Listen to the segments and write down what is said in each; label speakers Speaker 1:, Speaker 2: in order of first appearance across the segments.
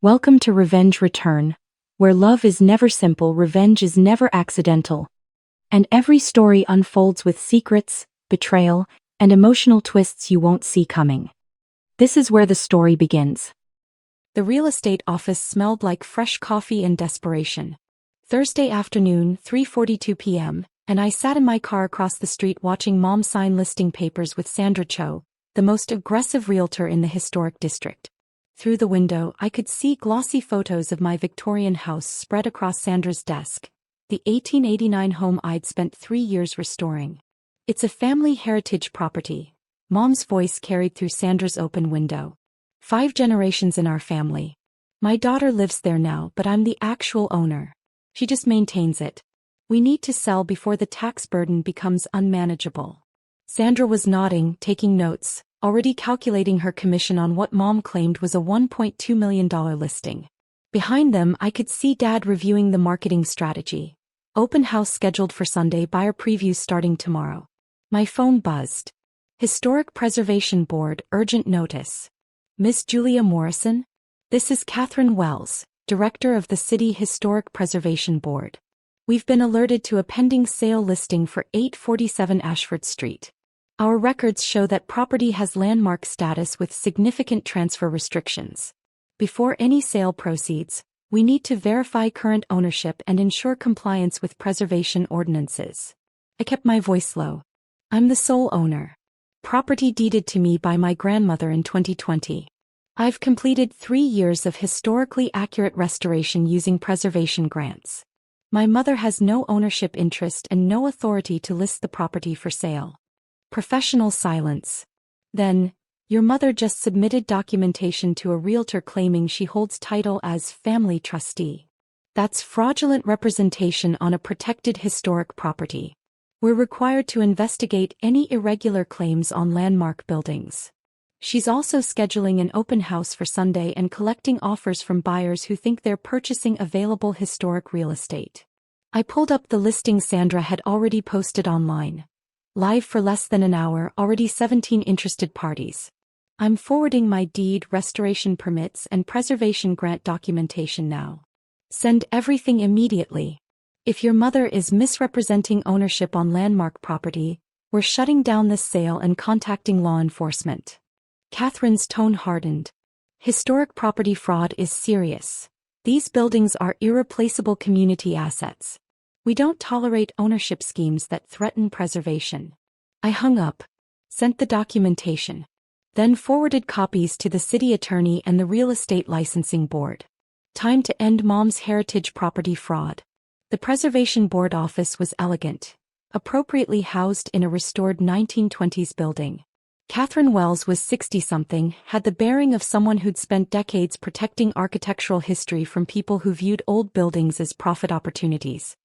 Speaker 1: Welcome to Revenge Return, where love is never simple, revenge is never accidental, and every story unfolds with secrets, betrayal, and emotional twists you won't see coming. This is where the story begins. The real estate office smelled like fresh coffee and desperation. Thursday afternoon, 3:42 p.m., and I sat in my car across the street watching Mom sign listing papers with Sandra Cho, the most aggressive realtor in the historic district. Through the window, I could see glossy photos of my Victorian house spread across Sandra's desk, the 1889 home I'd spent 3 years restoring. It's a family heritage property, Mom's voice carried through Sandra's open window. 5 generations in our family. My daughter lives there now, but I'm the actual owner. She just maintains it. We need to sell before the tax burden becomes unmanageable. Sandra was nodding, taking notes, already calculating her commission on what Mom claimed was a $1.2 million listing. Behind them, I could see Dad reviewing the marketing strategy. Open house scheduled for Sunday, buyer previews starting tomorrow. My phone buzzed. Historic Preservation Board, urgent notice. Miss Julia Morrison? This is Catherine Wells, Director of the City Historic Preservation Board. We've been alerted to a pending sale listing for 847 Ashford Street. Our records show that property has landmark status with significant transfer restrictions. Before any sale proceeds, we need to verify current ownership and ensure compliance with preservation ordinances. I kept my voice low. I'm the sole owner. Property deeded to me by my grandmother in 2020. I've completed 3 years of historically accurate restoration using preservation grants. My mother has no ownership interest and no authority to list the property for sale. Professional silence. Then, your mother just submitted documentation to a realtor claiming she holds title as family trustee. That's fraudulent representation on a protected historic property. We're required to investigate any irregular claims on landmark buildings. She's also scheduling an open house for Sunday and collecting offers from buyers who think they're purchasing available historic real estate. I pulled up the listing Sandra had already posted online. Live for less than an hour, already 17 interested parties. I'm forwarding my deed, restoration permits, and preservation grant documentation now. Send everything immediately. If your mother is misrepresenting ownership on landmark property, we're shutting down this sale and contacting law enforcement. Catherine's tone hardened. Historic property fraud is serious. These buildings are irreplaceable community assets. We don't tolerate ownership schemes that threaten preservation. I hung up, sent the documentation, then forwarded copies to the city attorney and the real estate licensing board. Time to end Mom's heritage property fraud. The preservation board office was elegant, appropriately housed in a restored 1920s building. Catherine Wells was 60-something, had the bearing of someone who'd spent decades protecting architectural history from people who viewed old buildings as profit opportunities.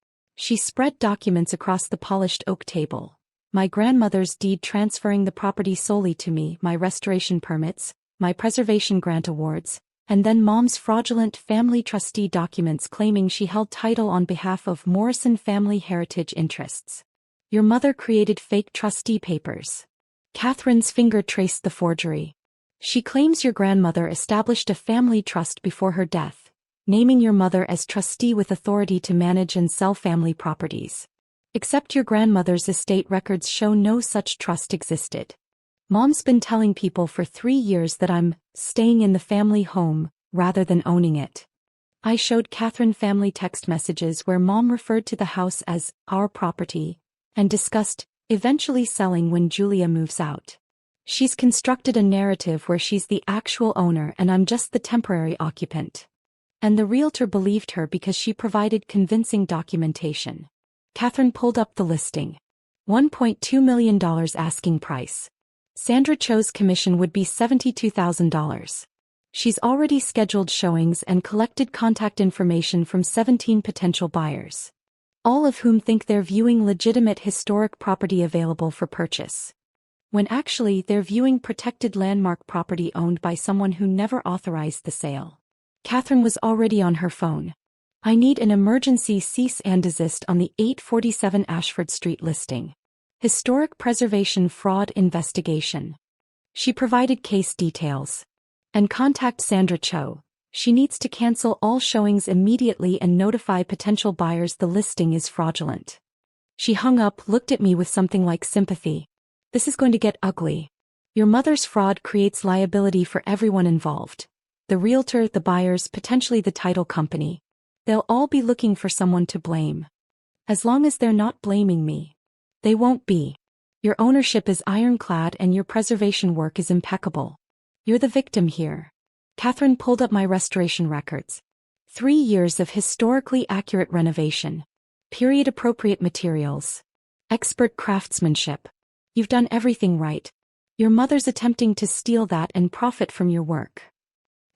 Speaker 1: She spread documents across the polished oak table. My grandmother's deed transferring the property solely to me, my restoration permits, my preservation grant awards, and then Mom's fraudulent family trustee documents claiming she held title on behalf of Morrison family heritage interests. Your mother created fake trustee papers. Catherine's finger traced the forgery. She claims your grandmother established a family trust before her death, naming your mother as trustee with authority to manage and sell family properties. Except your grandmother's estate records show no such trust existed. Mom's been telling people for 3 years that I'm staying in the family home rather than owning it. I showed Catherine family text messages where Mom referred to the house as our property and discussed eventually selling when Julia moves out. She's constructed a narrative where she's the actual owner and I'm just the temporary occupant. And the realtor believed her because she provided convincing documentation. Catherine pulled up the listing. $1.2 million asking price. Sandra Cho's commission would be $72,000. She's already scheduled showings and collected contact information from 17 potential buyers, all of whom think they're viewing legitimate historic property available for purchase, when actually they're viewing protected landmark property owned by someone who never authorized the sale. Catherine was already on her phone. I need an emergency cease and desist on the 847 Ashford Street listing. Historic preservation fraud investigation. She provided case details. And contact Sandra Cho, She needs to cancel all showings immediately and notify potential buyers the listing is fraudulent. She hung up, looked at me with something like sympathy. This is going to get ugly. Your mother's fraud creates liability for everyone involved. The realtor, the buyers, potentially the title company. They'll all be looking for someone to blame. As long as they're not blaming me. They won't be. Your ownership is ironclad and your preservation work is impeccable. You're the victim here. Catherine pulled up my restoration records. 3 years of historically accurate renovation. Period-appropriate materials. Expert craftsmanship. You've done everything right. Your mother's attempting to steal that and profit from your work.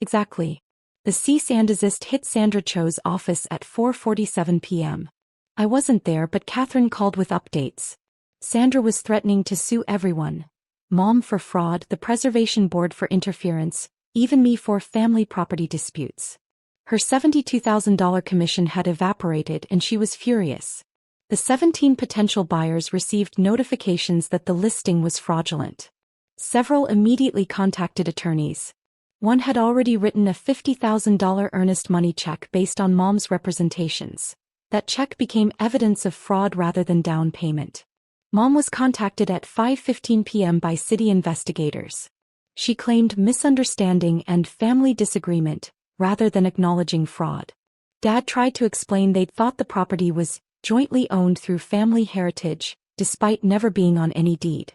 Speaker 1: Exactly. The cease and desist hit Sandra Cho's office at 4:47 p.m. I wasn't there, but Catherine called with updates. Sandra was threatening to sue everyone. Mom for fraud, the Preservation Board for interference, even me for family property disputes. Her $72,000 commission had evaporated and she was furious. The 17 potential buyers received notifications that the listing was fraudulent. Several immediately contacted attorneys. One had already written a $50,000 earnest money check based on Mom's representations. That check became evidence of fraud rather than down payment. Mom was contacted at 5:15 p.m. by city investigators. She claimed misunderstanding and family disagreement, rather than acknowledging fraud. Dad tried to explain they'd thought the property was jointly owned through family heritage, despite never being on any deed.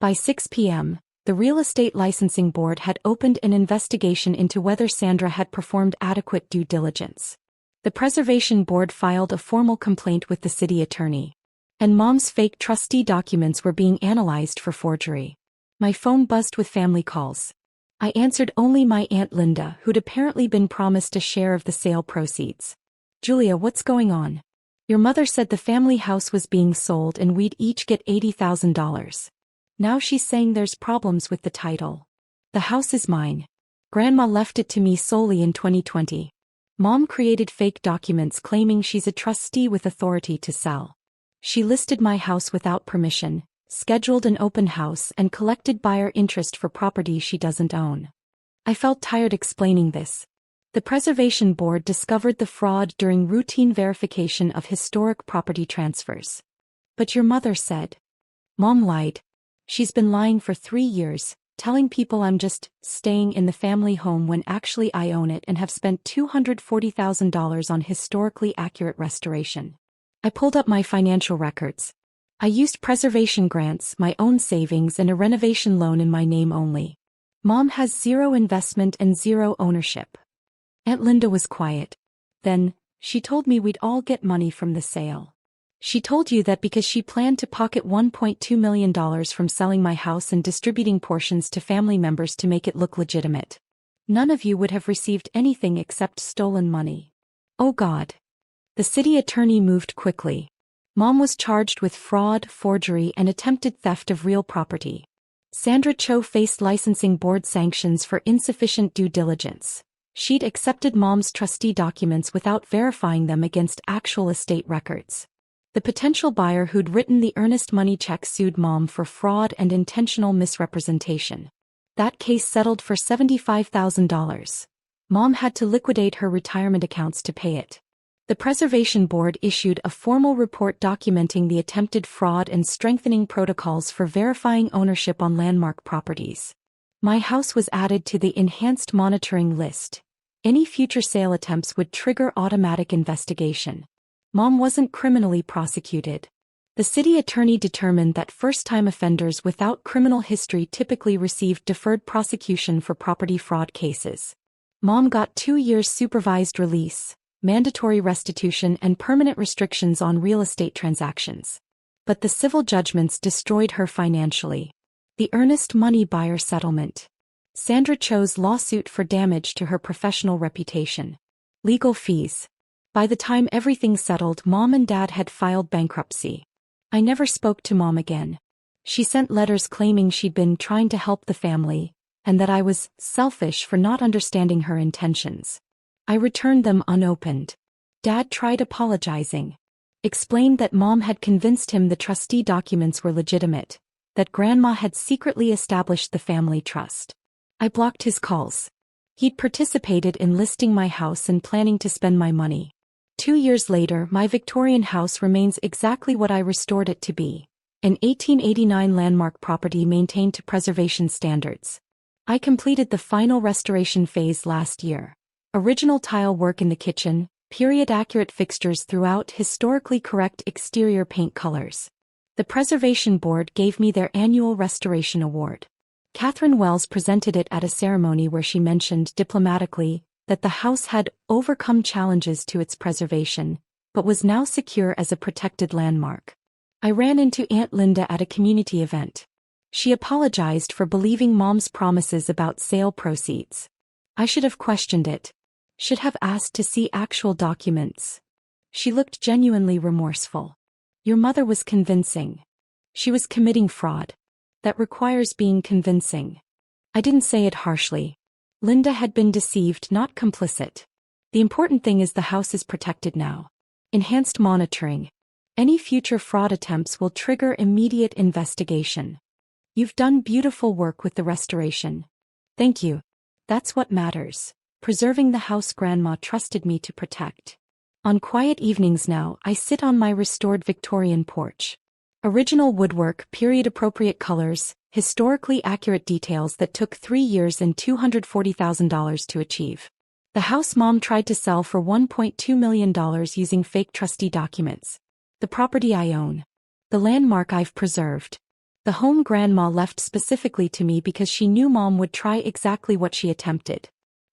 Speaker 1: By 6 p.m., the Real Estate Licensing Board had opened an investigation into whether Sandra had performed adequate due diligence. The Preservation Board filed a formal complaint with the city attorney. And Mom's fake trustee documents were being analyzed for forgery. My phone buzzed with family calls. I answered only my Aunt Linda, who'd apparently been promised a share of the sale proceeds. Julia, what's going on? Your mother said the family house was being sold and we'd each get $80,000. Now she's saying there's problems with the title. The house is mine. Grandma left it to me solely in 2020. Mom created fake documents claiming she's a trustee with authority to sell. She listed my house without permission, scheduled an open house and collected buyer interest for property she doesn't own. I felt tired explaining this. The Preservation Board discovered the fraud during routine verification of historic property transfers. But your mother said. Mom lied. She's been lying for 3 years, telling people I'm just staying in the family home when actually I own it and have spent $240,000 on historically accurate restoration. I pulled up my financial records. I used preservation grants, my own savings and a renovation loan in my name only. Mom has 0 investment and 0 ownership. Aunt Linda was quiet. Then, she told me we'd all get money from the sale. She told you that because she planned to pocket $1.2 million from selling my house and distributing portions to family members to make it look legitimate. None of you would have received anything except stolen money. Oh God. The city attorney moved quickly. Mom was charged with fraud, forgery, and attempted theft of real property. Sandra Cho faced licensing board sanctions for insufficient due diligence. She'd accepted Mom's trustee documents without verifying them against actual estate records. The potential buyer who'd written the earnest money check sued Mom for fraud and intentional misrepresentation. That case settled for $75,000. Mom had to liquidate her retirement accounts to pay it. The Preservation Board issued a formal report documenting the attempted fraud and strengthening protocols for verifying ownership on landmark properties. My house was added to the enhanced monitoring list. Any future sale attempts would trigger automatic investigation. Mom wasn't criminally prosecuted. The city attorney determined that first-time offenders without criminal history typically received deferred prosecution for property fraud cases. Mom got 2 years supervised release, mandatory restitution and permanent restrictions on real estate transactions. But the civil judgments destroyed her financially. The earnest money buyer settlement. Sandra Cho's lawsuit for damage to her professional reputation. Legal fees. By the time everything settled, Mom and Dad had filed bankruptcy. I never spoke to Mom again. She sent letters claiming she'd been trying to help the family, and that I was selfish for not understanding her intentions. I returned them unopened. Dad tried apologizing. Explained that Mom had convinced him the trustee documents were legitimate, that Grandma had secretly established the family trust. I blocked his calls. He'd participated in listing my house and planning to spend my money. 2 years later, my Victorian house remains exactly what I restored it to be. An 1889 landmark property maintained to preservation standards. I completed the final restoration phase last year. Original tile work in the kitchen, period-accurate fixtures throughout, historically correct exterior paint colors. The Preservation Board gave me their annual Restoration Award. Catherine Wells presented it at a ceremony where she mentioned diplomatically that the house had overcome challenges to its preservation, but was now secure as a protected landmark. I ran into Aunt Linda at a community event. She apologized for believing Mom's promises about sale proceeds. I should have questioned it. Should have asked to see actual documents. She looked genuinely remorseful. Your mother was convincing. She was committing fraud. That requires being convincing. I didn't say it harshly. Linda had been deceived, not complicit. The important thing is the house is protected now. Enhanced monitoring. Any future fraud attempts will trigger immediate investigation. You've done beautiful work with the restoration. Thank you. That's what matters. Preserving the house Grandma trusted me to protect. On quiet evenings now, I sit on my restored Victorian porch. Original woodwork, period-appropriate colors, historically accurate details that took 3 years and $240,000 to achieve. The house Mom tried to sell for $1.2 million using fake trustee documents. The property I own. The landmark I've preserved. The home Grandma left specifically to me because she knew Mom would try exactly what she attempted.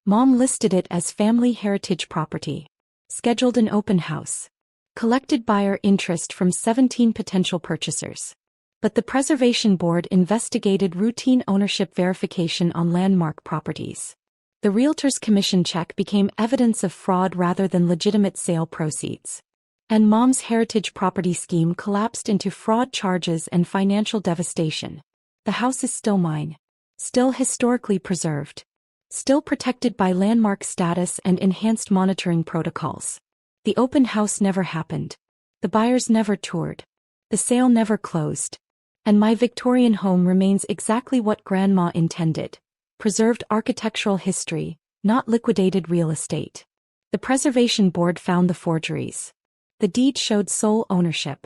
Speaker 1: Mom listed it as family heritage property. Scheduled an open house. Collected buyer interest from 17 potential purchasers. But the Preservation Board investigated routine ownership verification on landmark properties. The realtor's commission check became evidence of fraud rather than legitimate sale proceeds. And Mom's heritage property scheme collapsed into fraud charges and financial devastation. The house is still mine. Still historically preserved. Still protected by landmark status and enhanced monitoring protocols. The open house never happened. The buyers never toured. The sale never closed. And my Victorian home remains exactly what Grandma intended. Preserved architectural history, not liquidated real estate. The Preservation Board found the forgeries. The deed showed sole ownership.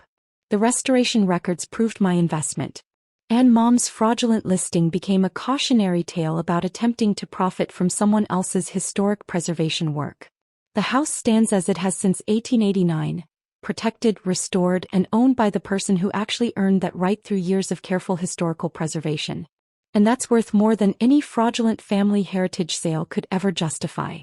Speaker 1: The restoration records proved my investment. And Mom's fraudulent listing became a cautionary tale about attempting to profit from someone else's historic preservation work. The house stands as it has since 1889, protected, restored, and owned by the person who actually earned that right through years of careful historical preservation. And that's worth more than any fraudulent family heritage sale could ever justify.